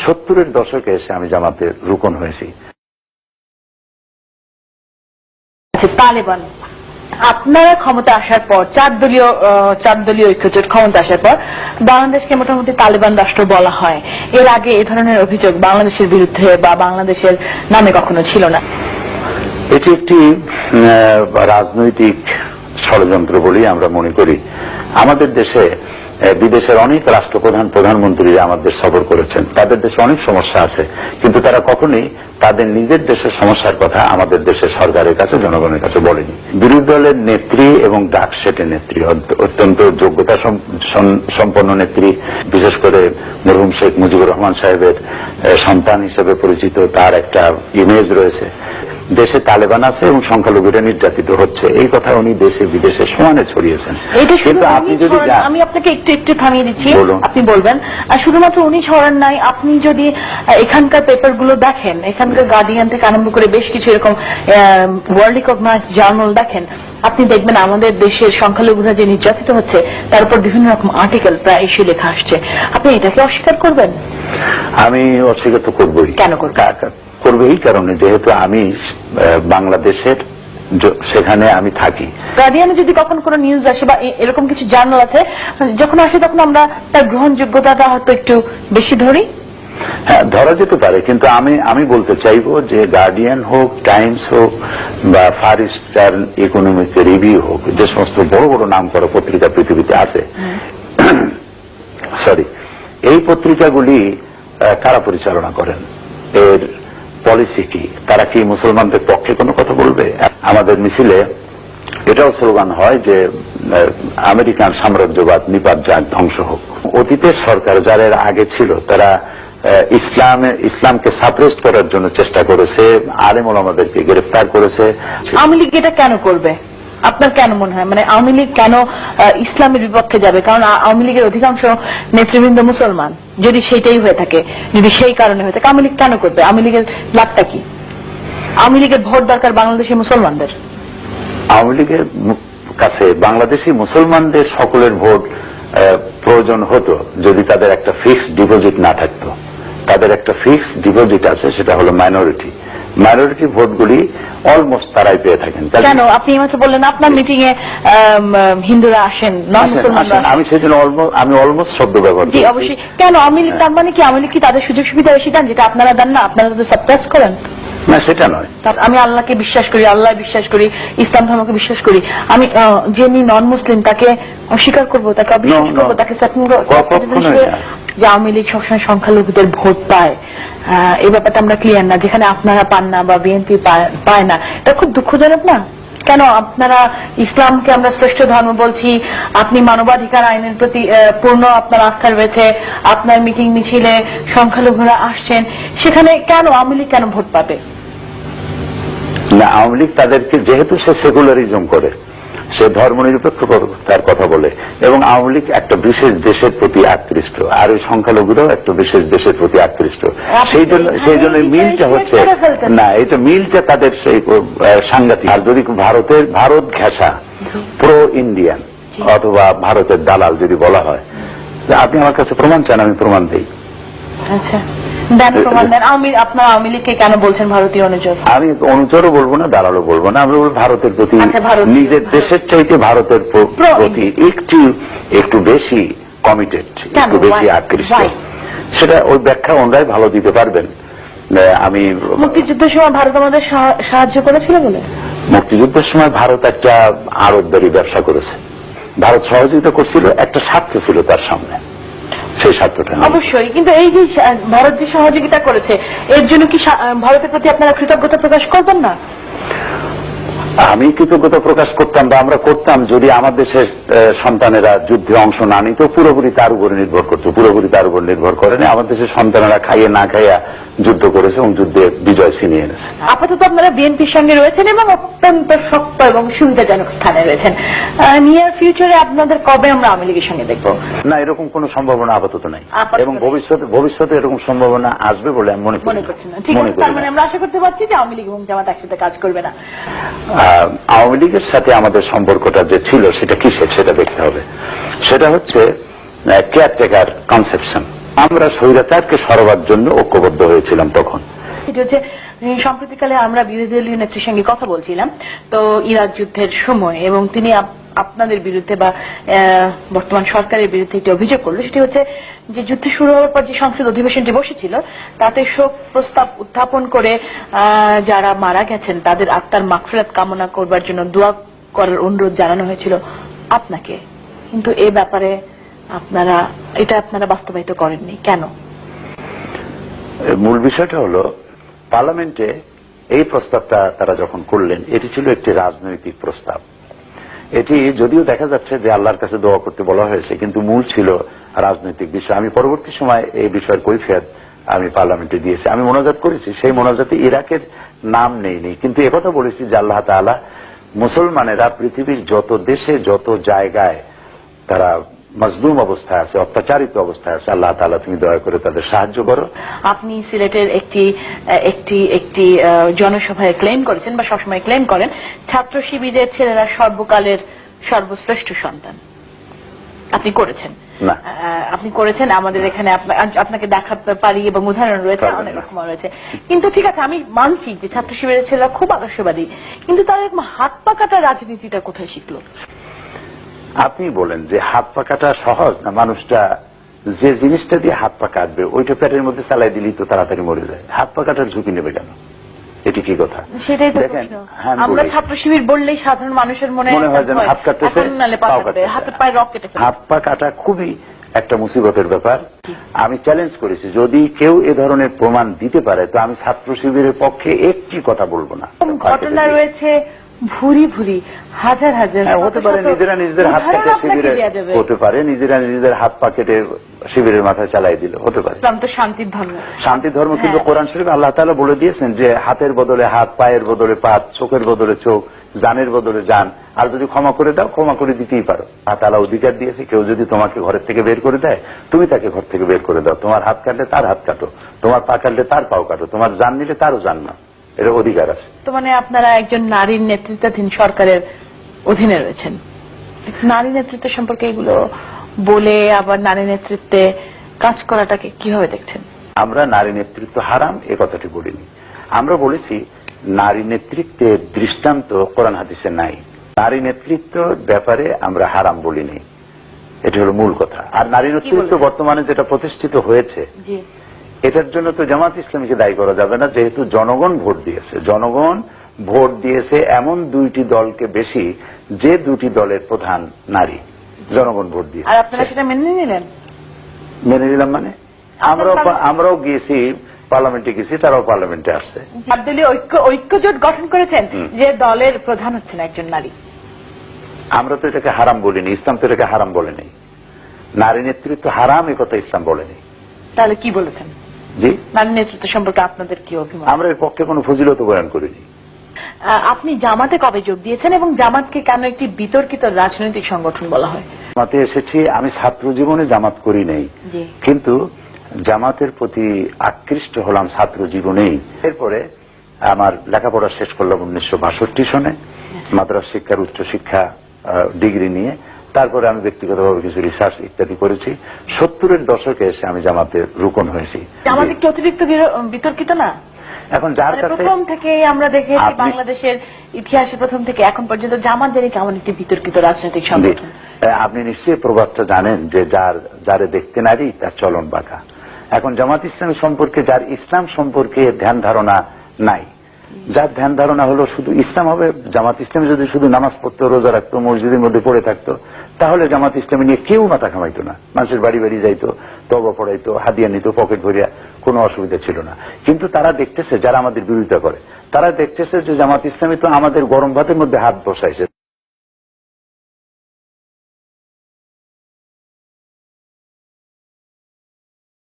70-এর দশকে এসে আমি জামাতের রুকন হয়েছি। তালেবান আপনারা ক্ষমতা আসার পর চার দলীয় ঐক্যজোট ক্ষমতা আসার পর বাংলাদেশকে মোটামুটি তালেবান রাষ্ট্র বলা হয়। এর আগে এ ধরনের অভিযোগ বাংলাদেশের বিরুদ্ধে বা বাংলাদেশের নামে কখনো ছিল না। এটি একটি রাজনৈতিক ষড়যন্ত্র বলেই আমরা মনে করি। আমাদের দেশে বিদেশের অনেক রাষ্ট্রপ্রধান প্রধানমন্ত্রীরা আমাদের সফর করেছেন, তাদের দেশে অনেক সমস্যা আছে, কিন্তু তারা কখনোই তাদের নিজের দেশের সমস্যার কথা আমাদের দেশের সরকারের কাছে জনগণের কাছে বলেনি। বিরোধী দলের নেত্রী এবং ডাকসেটের নেত্রী অত্যন্ত যোগ্যতা সম্পন্ন নেত্রী, বিশেষ করে মরহুম শেখ মুজিবুর রহমান সাহেবের সন্তান হিসেবে পরিচিত, তার একটা ইমেজ রয়েছে। দেশে তালেবান আছে এবং সংখ্যালঘুরা নির্যাতিত হচ্ছে, এই কথা উনি দেশে বিদেশে সমানে ছড়িয়েছেন। কিন্তু আপনি যদি আমি আপনাকে একটু থামিয়ে দিচ্ছি, আপনি বলবেন শুধুমাত্র উনি ছড়ান নাই, আপনি যদি এখানকার পেপার গুলো দেখেন, এখানকার গার্ডিয়ান থেকে আরম্ভ করে বেশ কিছু এরকম ওয়ার্ল্ড রিকগনাইজড জার্নাল দেখেন, আপনি দেখবেন আমাদের দেশের সংখ্যালঘুরা যে নির্যাতিত হচ্ছে তার উপর বিভিন্ন রকম আর্টিকেল প্রায় এসে লেখা আসছে। আপনি এটাকে অস্বীকার করবেন? আমি অস্বীকার তো করবোই। কেন করবেন? করবে এই কারণে, যেহেতু আমি বাংলাদেশের সেখানে আমি থাকি। গার্ডিয়ানে যদি কখন কোনো নিউজ আসে বা এরকম কিছু জার্নাল আছে, যখন আসে তখন আমরা তার গ্রহণযোগ্যতাটা হয়তো একটু বেশি ধরি। হ্যাঁ, ধরা যেতে পারে, কিন্তু আমি বলতে চাইবো যে গার্ডিয়ান হোক, টাইমস হোক বা ফার ইস্টার্ন ইকোনমিক রিভিউ হোক, যে সমস্ত বড় বড় নাম করা পত্রিকা পৃথিবীতে আছে, সরি, এই পত্রিকাগুলি কারা পরিচালনা করেন, এর পলিসি কি, তারা কি মুসলমানদের পক্ষে কোনো কথা বলবে? আমাদের মিছিলে এটাও স্লোগান হয় যে আমেরিকান সাম্রাজ্যবাদ নিপাত যাক, ধ্বংস হোক। অতীতের সরকার যারা এর আগে ছিল তারা ইসলামকে সাপ্রেস করার জন্য চেষ্টা করেছে, আলেম ওলামাদেরকে গ্রেফতার করেছে। আওয়ামী লীগ এটা কেন করবে আপনার কেন মনে হয়? মানে আওয়ামী লীগ কেন ইসলামের বিপক্ষে যাবে? কারণ আওয়ামী লীগের অধিকাংশ নেতৃবৃন্দ মুসলমান। যদি সেটাই হয়ে থাকে, যদি সেই কারণে হয়ে থাকে, আওয়ামী লীগ কেন করবে? আওয়ামী লীগের লাভটা কি? আওয়ামী লীগের ভোট দরকার বাংলাদেশি মুসলমানদের। আওয়ামী লীগের কাছে বাংলাদেশি মুসলমানদের সকলের ভোট প্রয়োজন হতো যদি তাদের একটা ফিক্সড ডিপোজিট না থাকতো। তাদের একটা ফিক্সড ডিপোজিট আছে, সেটা হলো মাইনরিটি ভোটগুলি অলমোস্ট তারাই পেয়ে থাকেন। কেন? আপনি মাত্র বললেন আপনার মিটিং এ হিন্দুরা আসেন, নন মুসলমানরা। আমি সেজন্য আমি অলমোস্ট শব্দ ব্যবহার করি। অবশ্যই। কেন আওয়ামী লীগ? তার মানে কি আওয়ামী লীগ কি তাদের সুযোগ সুবিধা বেশি দেন যেটা আপনারা দেন না? আপনারা তো সাপ্রেস করেন। না, সেটা নয়। আমি আল্লাহকে বিশ্বাস করি, আল্লাহ বিশ্বাস করি, ইসলাম ধর্মকে বিশ্বাস করি। আমি যিনি নন মুসলিম তাকে অস্বীকার করবো, তাকে অবিশ্বাস করবো, তাকে যে আওয়ামী লীগ সবসময় সংখ্যালঘুদের ভোট পায়, এই ব্যাপারটা আমরা ক্লিয়ার না, যেখানে আপনারা পান না বা বিএনপি পায় না। এটা খুব দুঃখজনক না? কেন আপনারা ইসলামকে আমরা শ্রেষ্ঠ ধর্ম বলছি, আপনি মানবাধিকার আইনের প্রতি পূর্ণ আপনার আস্থা রয়েছে, আপনার মিটিং মিছিলে সংখ্যালঘুরা আসছেন, সেখানে কেন আওয়ামী লীগ কেন ভোট পাবে? না, আওয়ামী লীগ তাদেরকে, যেহেতু সে সেকুলারিজম করে, সে ধর্মনিরপেক্ষ তার কথা বলে, এবং আওয়ামী লীগ একটা বিশেষ দেশের প্রতি আকৃষ্ট, আর ওই সংখ্যালঘুরাও একটা বিশেষ দেশের প্রতি আকৃষ্ট। সেই জন্য মিলটা হচ্ছে না, এটা মিলটা তাদের সেই সাংঘাতিক। আর যদি ভারত ঘেঁষা প্রো ইন্ডিয়ান অথবা ভারতের দালাল যদি বলা হয়, আপনি আমার কাছে প্রমাণ চান, আমি প্রমাণ দিই। আচ্ছা, আপনার আওয়ামী লীগকে কেন বলছেন ভারতীয় অনুচর? আমি অনুচরও বলবো না, দালালও বলবো না, আমি বলবো ভারতের প্রতি, নিজের দেশের চাইতে ভারতের প্রতি একটু বেশি কমিটেড, একটু বেশি আকৃষ্ট। সেটা ওই ব্যাখ্যা ওনারাই ভালো দিতে পারবেন। আমি মুক্তিযুদ্ধের সময় ভারত আমাদের সাহায্য করেছিল বলে? মুক্তিযুদ্ধের সময় ভারত একটা আড়তদারি ব্যবসা করেছে, ভারত সহযোগিতা করছিল, একটা স্বার্থ ছিল তার সামনে, সেই স্বার্থটা অবশ্যই। কিন্তু এই যে ভারত যে সহযোগিতা করেছে, এর জন্য কি ভারতের প্রতি আপনারা কৃতজ্ঞতা প্রকাশ করবেন না? আমি কৃতজ্ঞতা প্রকাশ করতাম বা আমরা করতাম যদি আমার দেশের সন্তানেরা যুদ্ধে অংশ না নিত, পুরোপুরি তার উপরে নির্ভর করতো। পুরোপুরি তার উপর নির্ভর করে না, আমার দেশের সন্তানেরা খাইয়ে না খাইয়া যুদ্ধ করেছে এবং যুদ্ধে বিজয় ছিনিয়ে এনেছে। আপাতত আপনারা বিএনপির সঙ্গে রয়েছেন এবং অত্যন্ত শক্ত এবং সুবিধাজনক স্থানে রয়েছেন। নিয়ার ফিউচারে আপনাদের কবে আমরা আওয়ামী লীগের সঙ্গে দেখবো? না, এরকম কোন সম্ভাবনা আপাতত নাই, এবং ভবিষ্যতে এরকম সম্ভাবনা আসবে বলে আমি মনে করছি না। ঠিক আছে, তার মানে আমরা আশা করতে পারছি যে আওয়ামী লীগ এবং জামাত একসাথে কাজ করবে না। আওয়ামী লীগের সাথে আমাদের সম্পর্কটা যে ছিল সেটা কিসের, সেটা দেখতে হবে। সেটা হচ্ছে কেয়ারটেকার কনসেপশন। আমরা স্বৈরাচারকে সরাবার জন্য ঐক্যবদ্ধ হয়েছিলাম তখন। সেটা হচ্ছে সম্প্রতিকালে আমরা বিরোধী দলীয় নেত্রীর সঙ্গে কথা বলছিলাম তো ইরাক যুদ্ধের সময়, এবং তিনি আপনাদের বিরুদ্ধে বা বর্তমান সরকারের বিরুদ্ধে একটি অভিযোগ করলো। সেটি হচ্ছে যে যুদ্ধ শুরু হওয়ার পর যে সংসদ অধিবেশনটি বসেছিল তাতে শোক প্রস্তাব উত্থাপন করে যারা মারা গেছেন তাদের আত্মার মাগফিরাত কামনা করবার জন্য দোয়া করার অনুরোধ জানানো হয়েছিল আপনাকে, কিন্তু এ ব্যাপারে আপনারা বাস্তবায়িত করেননি কেন? মূল বিষয়টা হলো পার্লামেন্টে এই প্রস্তাবটা তারা যখন করলেন এটি ছিল একটি রাজনৈতিক প্রস্তাব। এটি যদিও দেখা যাচ্ছে যে আল্লাহর কাছে দোয়া করতে বলা হয়েছে, কিন্তু মূল ছিল রাজনৈতিক বিষয়। আমি পরবর্তী সময় এই বিষয়ের কৈফিয়ত আমি পার্লামেন্টে দিয়েছি, আমি মোনাজাত করেছি। সেই মোনাজাতে ইরাকের নাম নেইনি, কিন্তু একথা বলেছি যে আল্লাহ তাআলা মুসলমানেরা পৃথিবীর যত দেশে যত জায়গায় তারা মজলুম অবস্থায় আছে, অত্যাচারিত অবস্থায় আছে, আল্লাহ তাআলা তুমি দয়া করে তাদের সাহায্য করো। আপনি সিলেটের একটি জনসভায় ক্লেম করেছেন বা সবসময় ক্লেম করেন ছাত্র শিবিরের ছেলেরা সর্বকালের সর্বশ্রেষ্ঠ সন্তান। আপনি করেছেন না, আপনি করেছেন। আমাদের এখানে আপনাকে দেখাতে পারি এবং উদাহরণ রয়েছে, অনেক রকম রয়েছে। কিন্তু ঠিক আছে, আমি মানছি যে ছাত্র শিবিরের ছেলেরা খুব আদর্শবাদী, কিন্তু তারা এরকম হাত পা কাটা রাজনীতিটা কোথায় শিখলো? আপনি বলেন যে হাত পা কাটা সহজ না? মানুষটা যে জিনিসটা দিয়ে হাত পা কাটবে ওইটা পেটের মধ্যে চালাই দিলেই তো তাড়াতাড়ি মরে যায়। হাত পা কাটার ঝুঁকি নেবে কেন? এটি কি কথা? সেটাই তো প্রশ্ন। আমরা ছাত্র শিবির বললেই সাধারণ মানুষের মনে হয় যেন হাত কাটতেছে, হাত পা কাটা খুবই একটা মুসিবতের ব্যাপার। আমি চ্যালেঞ্জ করেছি, যদি কেউ এ ধরনের প্রমাণ দিতে পারে তো আমি ছাত্র শিবিরের পক্ষে একটি কথা বলবো না। ঘটনা রয়েছে ভুরি ভুরি, হাজার হাজার, হতে পারে নিজেরা নিজেদের হাত কেটে শিবিরে, হতে পারে নিজেরা নিজেদের হাত পা কেটে শিবিরের মাথায় চালাই দিল, হতে পারে। ইসলাম তো শান্তির ধর্ম, শান্তির ধর্ম, কিন্তু কোরআন শরীফে আল্লাহ তাআলা বলে দিয়েছেন যে হাতের বদলে হাত, পায়ের বদলে পা, চোখের বদলে চোখ, জানের বদলে জান, আর যদি ক্ষমা করে দাও ক্ষমা করে দিতেই পারো। আল্লাহ তাআলা অধিকার দিয়েছে, কেউ যদি তোমাকে ঘরের থেকে বের করে দেয় তুমি তাকে ঘর থেকে বের করে দাও। তোমার হাত কাটলে তার হাত কাটো, তোমার পা কাটলে তার পাও কাটো, তোমার জান নিলে তারও জান না, এর অধিকার আছে। তো মানে আপনারা একজন নারীর নেতৃত্বাধীন সরকারের অধীনে রয়েছেন, নারী নেতৃত্ব সম্পর্কে এগুলো বলে আবার নারী নেতৃত্বে কাজ করাটাকে কিভাবে দেখছেন? আমরা নারী নেতৃত্ব হারাম এ কথাটি বলিনি, আমরা বলেছি নারী নেতৃত্বের দৃষ্টান্ত কোরআন হাদিসে নাই। নারী নেতৃত্ব ব্যাপারে আমরা হারাম বলিনি, এটি হলো মূল কথা। আর নারী নেতৃত্ব বর্তমানে যেটা প্রতিষ্ঠিত হয়েছে এটার জন্য তো জামাত ইসলামীকে দায়ী করা যাবে না, যেহেতু জনগণ ভোট দিয়েছে। জনগণ ভোট দিয়েছে এমন দুইটি দলকে বেশি যে দুটি দলের প্রধান নারী, জনগণ ভোট দিয়েছে। আর আপনারা সেটা মেনে নিলেন? মেনে নিলাম মানে আমরাও গিয়েছি, পার্লামেন্টে গেছি, তারাও পার্লামেন্টে আসছে। দলীয় ঐক্যজোট গঠন করেছেন যে দলের প্রধান হচ্ছেন একজন নারী। আমরা তো এটাকে হারাম বলিনি, ইসলাম তো এটাকে হারাম বলেনি। নারী নেতৃত্ব হারাম এ কথা ইসলাম বলেনি। তাহলে কি বলেছেন? জি, নারী নেতৃত্ব সম্পর্কে আপনাদের কি অভিমত? আমরা এর পক্ষে কোনো ফজিলত বয়ান করিনি। আপনি জামাতে কবে যোগ দিয়েছেন এবং জামাতকে কেন একটি বিতর্কিত রাজনৈতিক সংগঠন বলা হয়? জামাতে এসেছি, আমি ছাত্র জীবনে জামাত করি নাই, কিন্তু জামাতের প্রতি আকৃষ্ট হলাম ছাত্র জীবনেই। এরপরে আমার লেখাপড়া শেষ করলাম 1962 সনে, মাদ্রাসা শিক্ষার উচ্চ শিক্ষা ডিগ্রি নিয়ে। তারপরে আমি ব্যক্তিগতভাবে কিছু রিসার্চ ইত্যাদি করেছি। 70-এর দশকে এসে আমি জামাতের রুকন হয়েছি। জামাত একটু অতিরিক্ত বিতর্কিত না? এখন যার কাছে প্রথম থেকে আমরা দেখেছি বাংলাদেশের ইতিহাসে প্রথম থেকে এখন পর্যন্ত জামাত জানি কেমন একটি বিতর্কিত রাজনৈতিক সংগঠন। আপনি নিশ্চয়ই প্রবাদটা জানেন যে যারে দেখতে নারী তার চলন বাঁকা। এখন জামাত ইসলামী সম্পর্কে, যার ইসলাম সম্পর্কে ধ্যান ধারণা নাই, যার ধ্যান ধারণা হলো শুধু ইসলাম হবে, জামাত ইসলামী যদি শুধু নামাজ পড়তো, রোজা রাখতো, মসজিদের মধ্যে পড়ে থাকতো, তাহলে জামাত ইসলামী নিয়ে কেউ মাথা ঘামাইতো না। মানুষের বাড়ি বাড়ি যাইতো, তওবা পড়াইতো, হাদিয়া নিত, পকেট ভরিয়া, কোনো অসুবিধা ছিল না। কিন্তু তারা দেখতেছে, যারা আমাদের বিরোধিতা করে, তারা দেখতেছে যে জামাত ইসলামী তো আমাদের গরম ভাতের মধ্যে হাত বসাইছে।